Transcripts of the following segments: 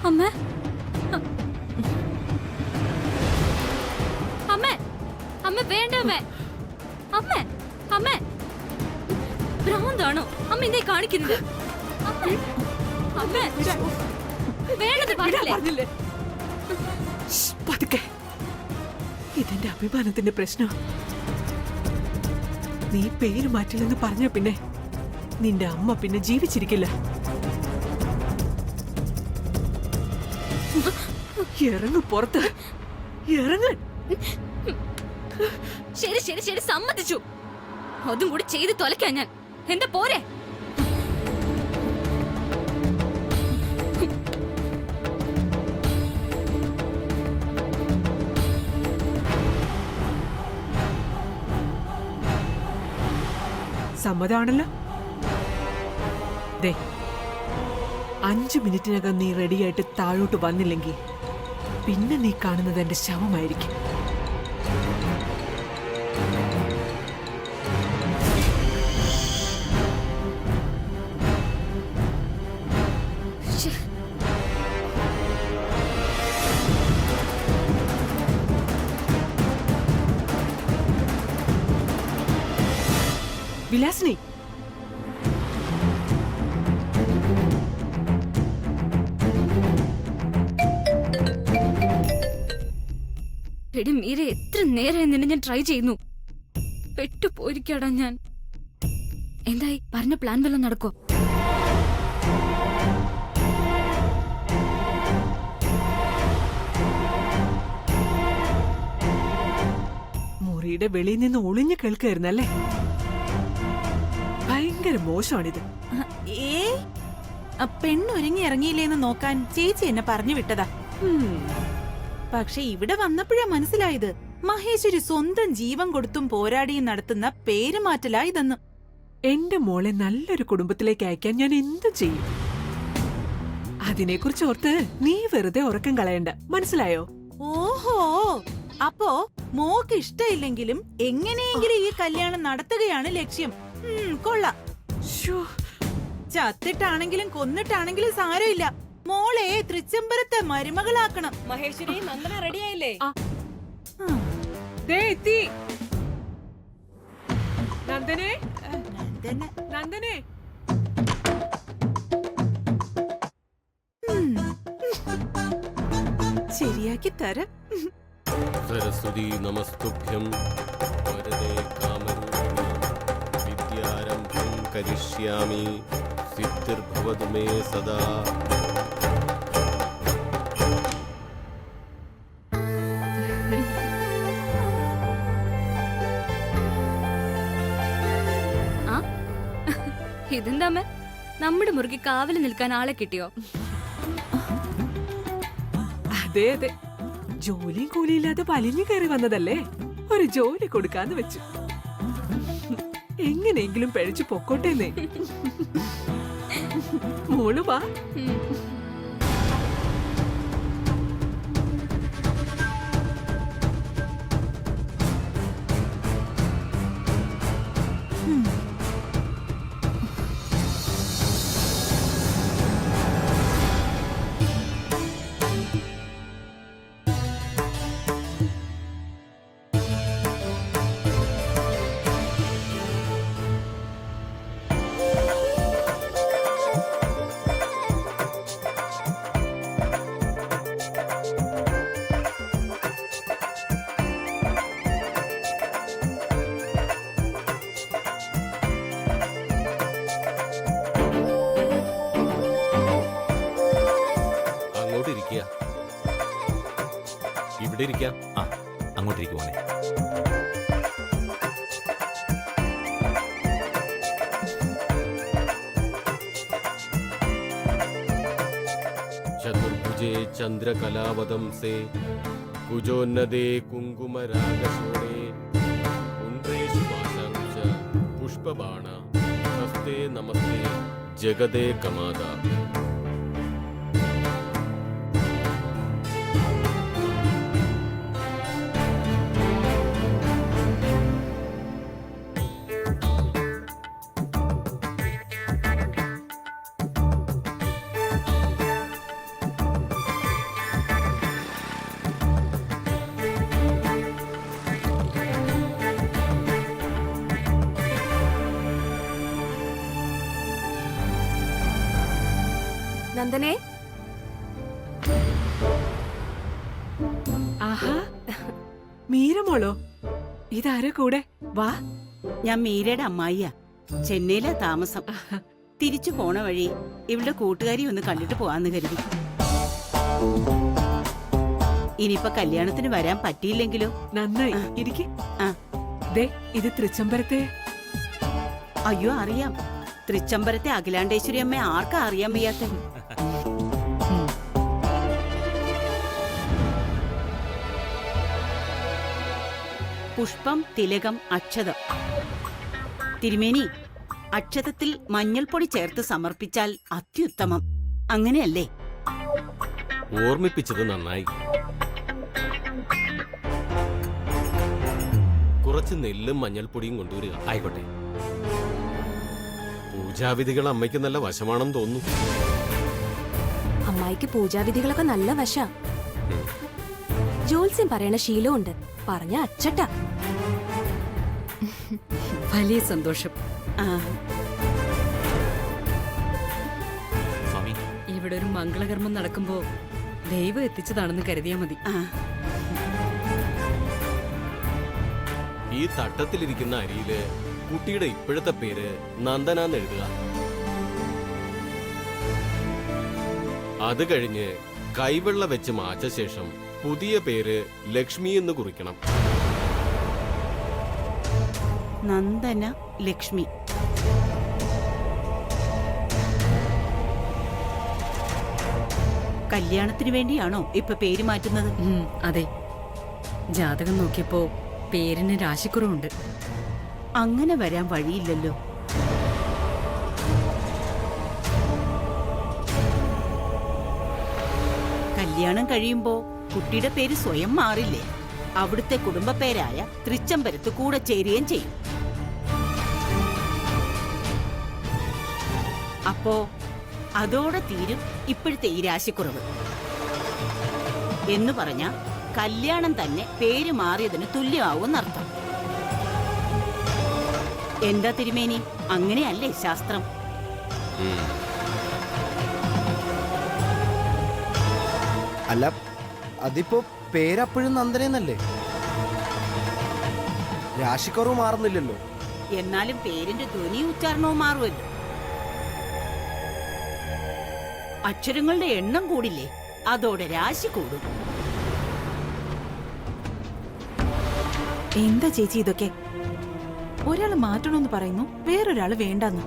അമ്മ അമ്മ അമ്മ വേണ്ട അമ്മ അമ്മ അമ്മ ഭ്രാന്താണോ അമ്മ എന്തേ കാണിക്കുന്നത്? അമ്മ അമ്മ വേണ്ടത് പറഞ്ഞില്ലേ? പതുക്കെ, ഇതെന്റെ അഭിമാനത്തിന്റെ പ്രശ്നം. നീ പേര് മാറ്റില്ലെന്ന് പറഞ്ഞ പിന്നെ നിന്റെ അമ്മ പിന്നെ ജീവിച്ചിരിക്കില്ല. ഇറങ്ങ് പുറത്ത്, ഇറങ്ങ. ശരി ശരി ശരി, സമ്മതിച്ചു. അതും കൂടി ചെയ്ത് തൊലക്കാൻ ഞാൻ. എന്താ പോരെ? സമ്മതാണല്ലോ. ദേ, 5 മിനിറ്റിനകം നീ റെഡിയായിട്ട് താഴോട്ട് വന്നില്ലെങ്കിൽ പിന്നെ നീ കാണുന്നത് എന്റെ ശവമായിരിക്കും. വിലാസിനി, എടി മീര, എത്ര നേരം നിന്നെ ഞാൻ ട്രൈ ചെയ്യുന്നു. പെട്ടുപോയിരിക്കാടാ ഞാൻ. എന്തായി, പറഞ്ഞ പ്ലാൻ വല്ലതും നടക്കോ? മുറിയുടെ വെളിയിൽ നിന്ന് ഒളിഞ്ഞു കേൾക്കായിരുന്നല്ലേ? ഭയങ്കര മോശമാണിത്. പെണ്ണൊരുങ്ങി ഇറങ്ങിയില്ലേന്ന് നോക്കാൻ ചേച്ചി എന്നെ പറഞ്ഞു വിട്ടതാ. പക്ഷെ ഇവിടെ വന്നപ്പോഴാ മനസ്സിലായത്, മഹേശ്വരി സ്വന്തം ജീവൻ കൊടുത്തും പോരാടിയും നടത്തുന്ന പേരുമാറ്റലാ ഇതെന്ന്. എന്റെ മോളെ നല്ലൊരു കുടുംബത്തിലേക്ക് അയക്കാൻ ഞാൻ എന്തു ചെയ്യും? അതിനെക്കുറിച്ച് ഓർത്ത് നീ വെറുതെ ഉറക്കം കളയണ്ട, മനസ്സിലായോ? ഓഹോ, അപ്പോ മോക്ക് ഇഷ്ടമില്ലെങ്കിലും എങ്ങനെയെങ്കിലും ഈ കല്യാണം നടത്തുകയാണ് ലക്ഷ്യം. കൊള്ളാം. ചത്തിട്ടാണെങ്കിലും കൊന്നിട്ടാണെങ്കിലും സാരമില്ല, മോളെ തൃച്ചംബരത്തെ മരുമകളാക്കണം. മഹേശ്വരി, നന്ദന റെഡിയായില്ലേ? നന്ദനെ, നന്ദനെ. ശരിയാക്കി തരം. സരസ്വതി നമസ്തുഭ്യം വരദേ കാമരൂപിണി വിദ്യാരംഭം കരിഷ്യാമി സിദ്ധിർഭവതു മേ സദാ. ഇതെന്താ നമ്മുടെ മുറുകി കാവല് നിൽക്കാൻ ആളെ കിട്ടിയോ? അതെ അതെ, ജോലിയും കൂലിയില്ലാതെ വലിഞ്ഞു കയറി വന്നതല്ലേ, ഒരു ജോലി കൊടുക്കാന്ന് വെച്ചു. എങ്ങനെയെങ്കിലും പഴിച്ചു പൊക്കോട്ടേന്നേ. മോള് വാ. ഇവിടെ ഇരിക്കാം. അങ്ങോട്ടിരിക്കുവാണേ. ചതുർഭുജേ ചന്ദ്രകലാവതംസേ കുജോന്നതേ കുങ്കുമരാഗശോണേ കുന്ദ്രേഷു പാശാംശ പുഷ്പബാണ നമസ്തേ നമസ്തേ ജഗദേ കമാദ. നന്ദനെ ആഹാ മീരമോളോ ഇതാരാ കൂടെ വാ. ഞാൻ മീരയുടെ അമ്മായിയാ. ചെന്നൈയിലാ താമസം. തിരിച്ചു പോണ വഴി ഇവളുടെ കൂട്ടുകാരി ഒന്ന് കണ്ടിട്ട് പോവാന്ന് കരുതി. ഇനിയിപ്പൊ കല്യാണത്തിന് വരാൻ പറ്റിയില്ലെങ്കിലോ? നന്നായി ഇരിക്ക്. ആ. ദേ ഇത് തൃച്ചംബരത്തെ. അയ്യോ അറിയാം. തൃച്ചംബരത്തെ അഖിലാണ്ടേശ്വരി അമ്മ ആർക്കാ അറിയാൻ വയ്യാത്ത? പുഷ്പം, തിലകം, അക്ഷതം. തിരുമേനി, അക്ഷതത്തിൽ മഞ്ഞൾപ്പൊടി ചേർത്ത് സമർപ്പിച്ചാൽ അത്യുത്തമം. അങ്ങനെയല്ലേ? ഓർമ്മിപ്പിച്ചത് നന്നായി. കുറച്ച് നെല്ലും മഞ്ഞൾപ്പൊടിയും കൊണ്ടുവരിക. ആയിക്കോട്ടെ. പൂജാവിധികൾ അമ്മയ്ക്ക് നല്ല വശമാണെന്ന് തോന്നുന്നു. അമ്മായിക്ക് പൂജാവിധികളൊക്കെ നല്ല വശ. ജോത്സ്യം പറയണ ശീലമുണ്ട്. പറഞ്ഞ അച്ചട്ട. വലിയ സന്തോഷം. ആ, സ്വാമി, ഇവിടെ ഒരു മംഗളകർമ്മം നടക്കുമ്പോ ദൈവം എത്തിച്ചതാണെന്ന് കരുതിയാ മതി. ആ. ഈ തട്ടത്തിലിരിക്കുന്ന അരിയില് കുട്ടിയുടെ ഇപ്പോഴത്തെ പേര് നന്ദനാന്ന് എഴുതുക. അത് കഴിഞ്ഞ് കൈവെള്ള വെച്ച് മാച്ച ശേഷം പുതിയ പേര് ലക്ഷ്മി എന്ന് കുറിക്കണം. നന്ദന ലക്ഷ്മി. കല്യാണത്തിന് വേണ്ടിയാണോ ഇപ്പൊ പേര് മാറ്റുന്നത്? അതെ, ജാതകം നോക്കിയപ്പോ പേരിന് രാശിക്കുറവുണ്ട്. അങ്ങനെ വരാൻ വഴിയില്ലല്ലോ. കല്യാണം കഴിയുമ്പോ കുട്ടിയുടെ പേര് സ്വയം മാറില്ലേ? അവിടുത്തെ കുടുംബ പേരായ തൃച്ചംബരത്ത് കൂടെ ചേരുകയും ചെയ്യും. അപ്പോ അതോടെ തീരും ഇപ്പോഴത്തെ ഈ രാശിക്കുറവ്. എന്ന് പറഞ്ഞ കല്യാണം തന്നെ പേര് മാറിയതിന് തുല്യമാവുമെന്നർത്ഥം. എന്താ തിരുമേനി, അങ്ങനെയല്ലേ ശാസ്ത്രം? അല്ല, അതിപ്പോ പേരപ്പോഴും നന്ദനെന്നല്ലേ? രാശിക്കുറവ് മാറുന്നില്ലല്ലോ. എന്നാലും പേരിന്റെ ധ്വനി ഉച്ചാരണവും മാറുമല്ലോ. അക്ഷരങ്ങളുടെ എണ്ണം കൂടില്ലേ, അതോടെ രാശി കൂടും. എന്താ ചേച്ചി ഇതൊക്കെ? ഒരാള് മാറ്റണമെന്ന് പറയുന്നു, വേറൊരാള് വേണ്ടെന്ന്.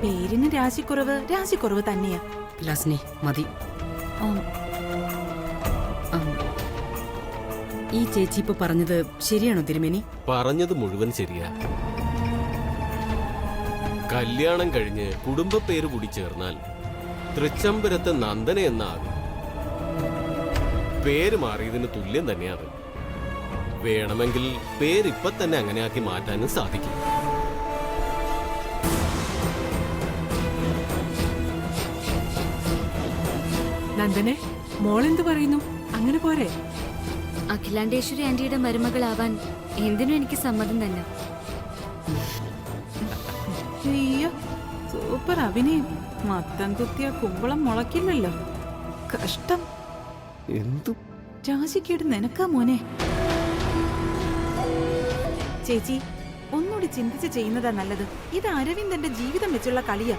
പേരിന് രാശിക്കുറവ് തന്നെയാ. വിലാസിനി മതി. ഈ ചേച്ചി ഇപ്പൊ പറഞ്ഞത് ശരിയാണോ തിരുമേനി? പറഞ്ഞത് മുഴുവൻ ശരിയാ. കല്യാണം കഴിഞ്ഞ് കുടുംബ പേര് കൂടി ചേർന്നാൽ തൃച്ചംബരത്ത് നന്ദന എന്നാകും. പേര് മാറിയതിന് തുല്യം തന്നെയാണ്. വേണമെങ്കിൽ പേരിപ്പൊ തന്നെ അങ്ങനെയാക്കി മാറ്റാനും സാധിക്കും. നന്ദനെ, മോളെന്ത് പറയുന്നു? അങ്ങനെ പോരെ? അഖിലാണ്ടേശ്വരി ആന്റിയുടെ മരുമകളാവാൻ എന്തിനും എനിക്ക് സമ്മതം തന്നെ. അയ്യോ, സൂപ്പർ അഭിനയം. മത്തം കുത്തിയ കുമ്പളം മുളക്കില്ലല്ലോ. കഷ്ടം. എന്തു രാശിക്കേട് നിനക്കാ മോനെ. ചേച്ചി, ഒന്നുകൂടി ചിന്തിച്ച് ചെയ്യുന്നതാ നല്ലത്. ഇത് അരവിന്ദന്റെ ജീവിതം വെച്ചുള്ള കളിയാ.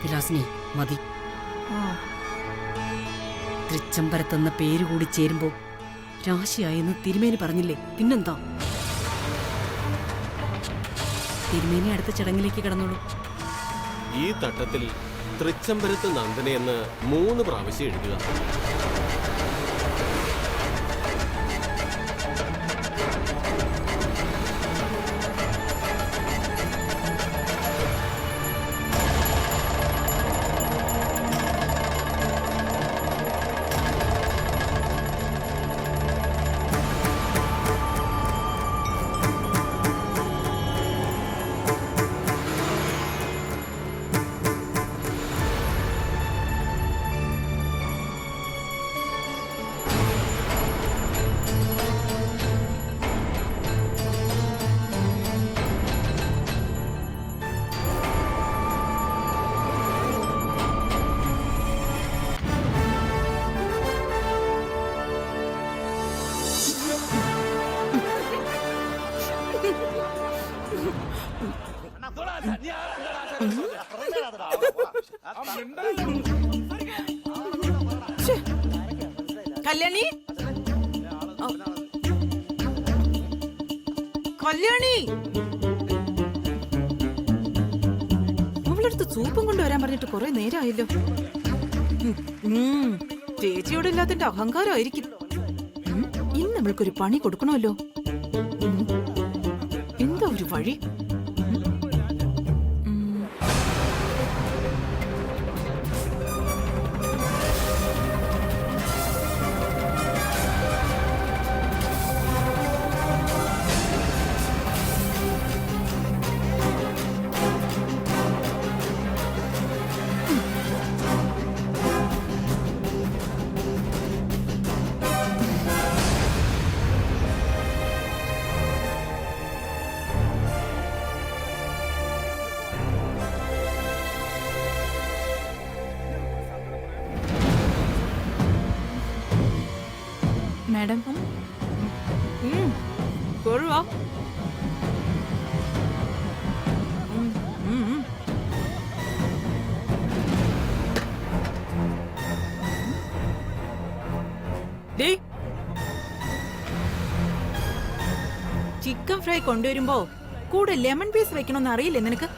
വിലാസിനി മതി. ആ, തൃച്ചംബരത്തെന്ന പേര് കൂടി ചേരുമ്പോ രാശിയായെന്ന് തിരുമേനി പറഞ്ഞില്ലേ? പിന്നെന്താ? തിരുമേനി അടുത്ത ചടങ്ങിലേക്ക് കടന്നോളൂ. ഈ തട്ടത്തിൽ തൃച്ചംബരത്ത് നന്ദനയെന്ന് 3 പ്രാവശ്യം എഴുതുക. ശ്ശേ. കല്യാണി കല്യാണി അവളടുത്ത് സൂപ്പും കൊണ്ടുവരാൻ പറഞ്ഞിട്ട് കുറെ നേരമായല്ലോ. ചേച്ചിയോട് ഇല്ലാത്തതിന്റെ അഹങ്കാരമായിരിക്കും. ഇന്ന് നമ്മൾക്കൊരു പണി കൊടുക്കണമല്ലോ. എന്താ ഒരു വഴി? മാഡം കൊഴുവാ. ചിക്കൻ ഫ്രൈ കൊണ്ടുവരുമ്പോ കൂടെ ലെമൺ പീസ് വെക്കണമെന്ന് അറിയില്ലേ നിനക്ക്?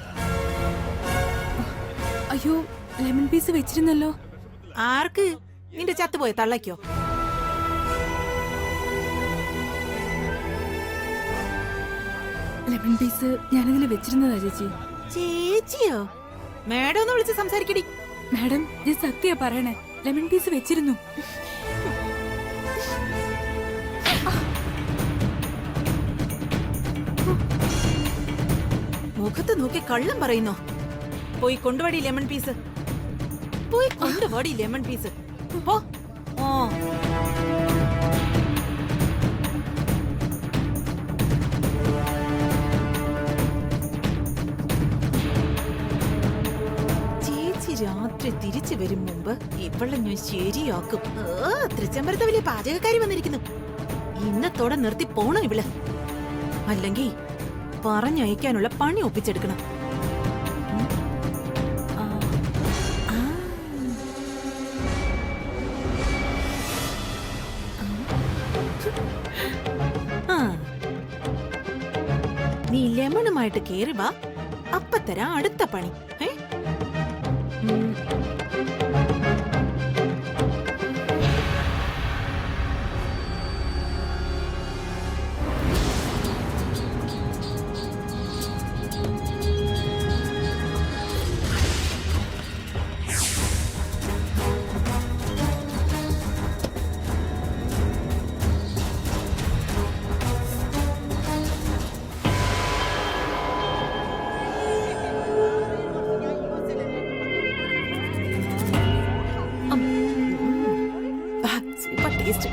അയ്യോ ലെമൺ പീസ് വെച്ചിരുന്നല്ലോ. ആർക്ക്? നിന്റെ ചത്തുപോയ തള്ളയ്ക്കോ? ലെമൺ പീസ് ഞാനതിൽ വെച്ചിരുന്നതാ ചേച്ചി. ചേച്ചിയോ? മേഡം ഒന്ന് വിളിച്ച് സംസാരിക്കടി. മാഡം ഞാൻ സത്യ പറയണേ, ലെമൺ പീസ് വെച്ചിരുന്നു. മുഖത്ത് നോക്കി കള്ളം പറയുന്നോ? പോയി കൊണ്ടുപാടി ലെമൺ പീസ്. പോയി കൊണ്ടുപാടി ലെമൺ പീസ്. പോ. ഓ ചേച്ചി രാത്രി തിരിച്ചു വരും മുമ്പ് ഇവളെ ഞാൻ ശരിയാക്കും. തൃച്ചമ്പരത്തെ വലിയ പാചകക്കാരി വന്നിരിക്കുന്നു. ഇന്നത്തോടെ നിർത്തി പോണോ ഇവള്? അല്ലെങ്കിൽ പറഞ്ഞയക്കാനുള്ള പണി ഒപ്പിച്ചെടുക്കണം. നീ ലെമണുമായിട്ട് കേറി വാ, അപ്പത്തരാ അടുത്ത പണി. Super taste.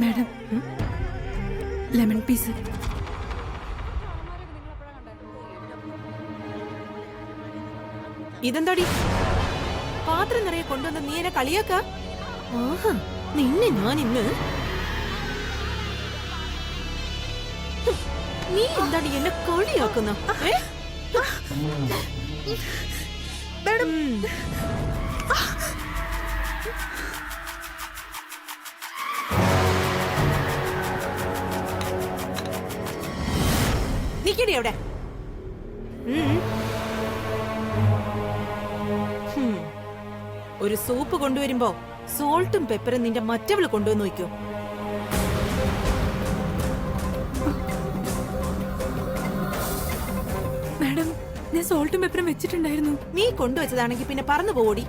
Madam lemon piece. ഇതെന്താടി പാത്രം നിറയെ കൊണ്ടുവന്ന് നീ എന്നെ കളിയാക്ക? ആഹാ, നിന്നെ ഞാൻ ഇന്ന്. നീ എന്താണ് എന്നെ കളിയാക്കുന്ന? നിക്കടി അവിടെ. ഒരു സൂപ്പ് കൊണ്ടുവരുമ്പോ സോൾട്ടും പെപ്പറും നിന്റെ മറ്റവള് കൊണ്ടുവന്ന് വയ്ക്കോ? മാഡം ഞാൻ സോൾട്ടും പെപ്പറും വെച്ചിട്ടുണ്ടായിരുന്നു. നീ കൊണ്ടുവച്ചതാണെങ്കിൽ പിന്നെ പറന്നു പോടി.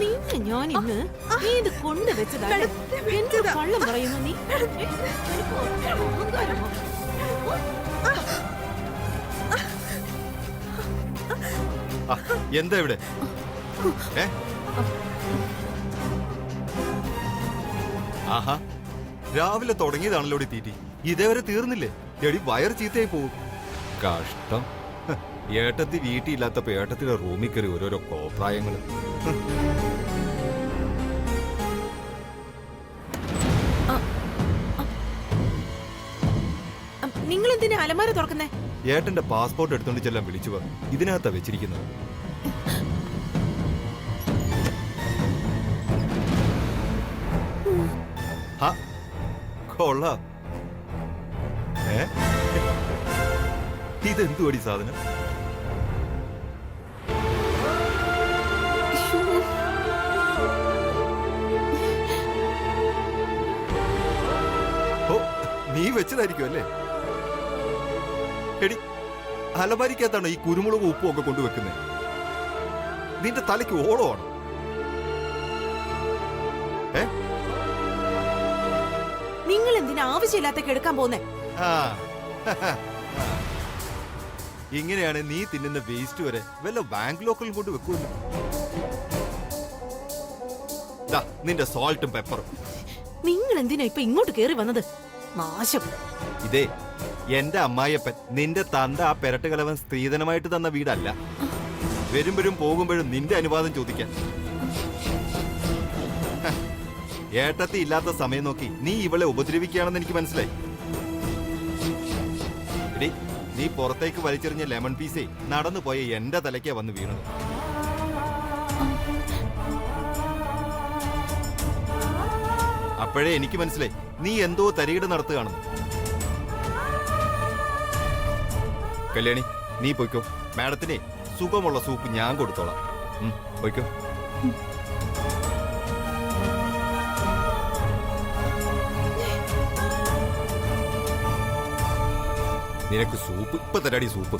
നിന്നെ ഞാൻ ഇന്ന് നീ ഇത് കൊണ്ടുവച്ചതാണ്. എന്ത് കള്ളം പറയുന്നു നീ? അഹങ്കാരമോ? എന്താ ഇവിടെ? ആഹാ, രാവിലെ തുടങ്ങിയതാണല്ലോ തീറ്റി, ഇതേവരെ തീർന്നില്ലേ? എടി വയറ് ചീത്തയായി പോവും. കഷ്ടം. ഏട്ടത്തി വീട്ടിലില്ലാത്തപ്പോ ഏട്ടത്തിയുടെ റൂമിൽ കയറി ഓരോരോ കോപ്രായങ്ങള്. നിങ്ങൾ എന്തിനാ അലമാര തുറക്കുന്നേ? ഏട്ടന്റെ പാസ്പോർട്ട് എടുത്തോണ്ട് ചെല്ലാൻ വിളിച്ചു പറഞ്ഞു. ഇതിനകത്താ വെച്ചിരിക്കുന്നത്. കൊള്ളാം. ഇതെന്തുവാടി സാധനം? ഓ, നീ വെച്ചതായിരിക്കും അല്ലേ? എടി, അലമാരിക്കകത്താണോ ഈ കുരുമുളകും ഉപ്പും ഒക്കെ കൊണ്ടുവെക്കുന്നത്? നിന്റെ തലയ്ക്ക് ഓളമാണ്. നിങ്ങൾ എന്തിനാ ആവശ്യമില്ലാത്ത എടുക്കാൻ പോന്നേ? ഇങ്ങനെയാണ് നീ തിന്നുന്ന വേസ്റ്റ് വരെ വല്ല ബാങ്ക് ലോക്കലും കൊണ്ട് വെക്കൂല്ലോ. നിന്റെ സോൾട്ടും പെപ്പറും. നിങ്ങൾ എന്തിനാ ഇപ്പൊ ഇങ്ങോട്ട് കേറി വന്നത്? നാശം. ഇതേ എന്റെ അമ്മായിയപ്പൻ നിന്റെ തന്ത ആ പെരട്ടുകലവൻ സ്ത്രീധനമായിട്ട് തന്ന വീടല്ല. വരുമ്പോഴും പോകുമ്പോഴും നിന്റെ അനുവാദം ചോദിക്കാൻ. ഏട്ടത്തി ഇല്ലാത്ത സമയം നോക്കി നീ ഇവളെ ഉപദ്രവിക്കുകയാണെന്ന് എനിക്ക് മനസ്സിലായി. എടി, നീ പുറത്തേക്ക് വലിച്ചെറിഞ്ഞ ലെമൺ പീസേ നടന്നു പോയ എന്റെ തലയ്ക്കാ വന്ന് വീണത്. അപ്പോഴേ എനിക്ക് മനസ്സിലായി നീ എന്തോ തരികിട നടത്തുകയാണെന്ന്. കല്യാണി, നീ പൊയ്ക്കോ. മാഡത്തിനെ സുഖമുള്ള സൂപ്പ് ഞാൻ കൊടുത്തോളാം. പൊയ്ക്കോ. നിനക്ക് സൂപ്പ് ഇപ്പൊ തരാടി. സൂപ്പ്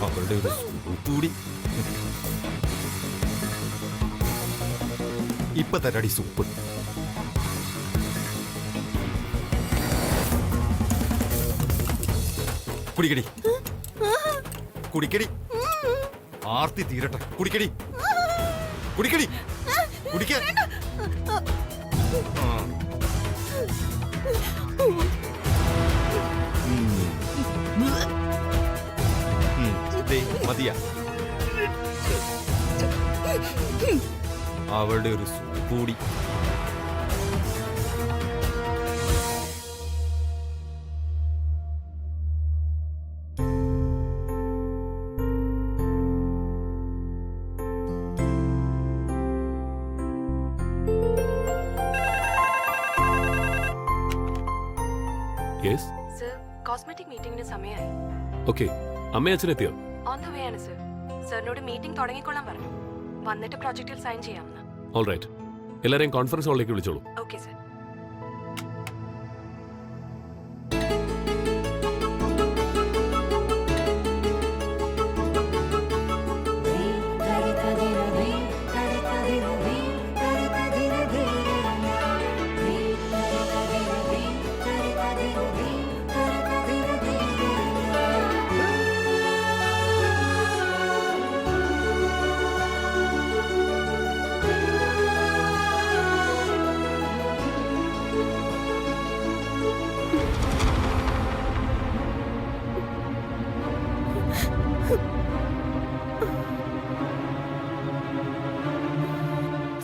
അവളുടെ ഒരു സൂപ്പ് കൂടി ഇപ്പൊ തരാടി. സൂപ്പ് കുടിക്കടി, കുടിക്കടി. ആർത്തി തീരട്ടെ. കുടിക്കടി, കുടിക്കടി, കുടിക്കാൻ. മതിയാ. അവളുടെ ഒരു സൂപ്പ് കൂടി. കോസ്മെറ്റിക് മീറ്റിംഗിന് സമയമായി. ഓക്കെ, അമ്മയച്ഛനെത്തിയോ? ഓൺ ദ വേ ആണ് സർ. സാറിനോട് മീറ്റിംഗ് തുടങ്ങിക്കൊള്ളാൻ പറഞ്ഞു. വന്നിട്ട് പ്രോജക്റ്റിൽ സൈൻ ചെയ്യാമെന്ന്. ഓൾറൈറ്റ്, എല്ലാരെയും കോൺഫറൻസ് ഹാളിലേക്ക് വിളിച്ചോളൂ. Okay sir.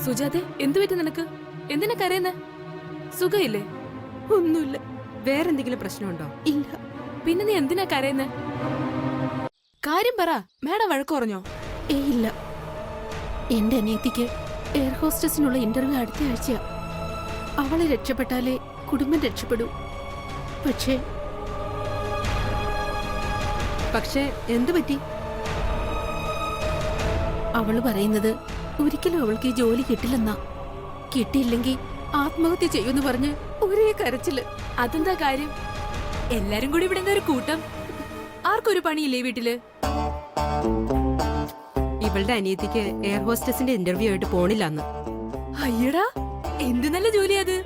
സുജാതെ, എന്തു പറ്റി നിനക്ക്? എന്തിനാ കരയുന്നേ? സുഖയില്ലേ? ഒന്നുമില്ല. വേറെന്തെങ്കിലും പ്രശ്നമുണ്ടോ? ഇല്ല. പിന്നെ നീ എന്തിനാ കരയുന്നേ? കാര്യം പറ. മേഡം വഴക്ക് പറഞ്ഞോ? ഇല്ല. എന്റെ അനിയത്തിക്ക് എയർ ഹോസ്റ്റസിനുള്ള ഇന്റർവ്യൂ അടുത്ത ആഴ്ചയാ. അവളെ രക്ഷപ്പെട്ടാലേ കുടുംബം രക്ഷപ്പെടൂ. പക്ഷേ എന്തു പറ്റി? അവള് പറയുന്നത് ഒരിക്കലും അവൾക്ക് ഈ ജോലി കിട്ടില്ലെന്നാ. കിട്ടിയില്ലെങ്കിൽ ആത്മഹത്യ ചെയ്യുമെന്ന് പറഞ്ഞ് ഒരേ കരച്ചില്. അതെന്താ കാര്യം? എല്ലാരും കൂടി ഇവിടെ ഒരു കൂട്ടം. ആർക്കൊരു പണിയില്ലേ വീട്ടില്? ഇവളുടെ അനിയത്തിക്ക് എയർ ഹോസ്റ്റസിന്റെ ഇന്റർവ്യൂ ആയിട്ട് പോണില്ലാന്ന്. അയ്യടാ, എന്ത് നല്ല ജോലി അത്.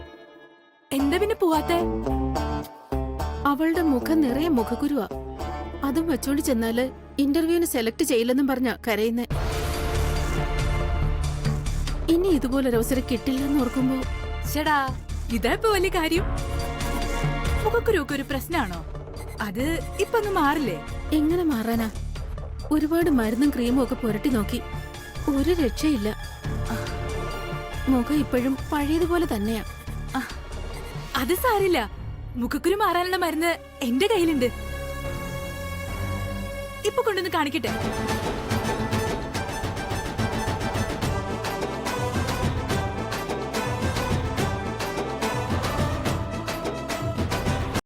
എന്താ പിന്നെ പോവാത്തെ? അവളുടെ മുഖം നിറയെ മുഖക്കുരുവാ. അതും വെച്ചോണ്ട് ചെന്നാല് ഇന്റർവ്യൂവിന് സെലക്ട് ചെയ്യില്ലെന്നും പറഞ്ഞ കരയുന്നേ. ഇനി ഇതുപോലൊരവസരം കിട്ടില്ലെന്ന് ഓർക്കുമ്പോ ചേടാ, ഇതാ ഇപ്പൊ വലിയ കാര്യം. മുഖക്കുരുവൊക്കെ ഒരു പ്രശ്നമാണോ? അത് ഇപ്പൊ ഒന്നും മാറില്ലേ? എങ്ങനെ മാറാനാ? ഒരുപാട് മരുന്നും ക്രീമും ഒക്കെ പുരട്ടി നോക്കി, ഒരു രക്ഷയില്ല. മുഖം ഇപ്പോഴും പഴയതുപോലെ തന്നെയാ. അത് സാരില്ല, മുഖക്കുരു മാറാനുള്ള മരുന്ന് എന്റെ കയ്യിലുണ്ട്. ഇപ്പൊ കൊണ്ടുവന്ന് കാണിക്കട്ടെ.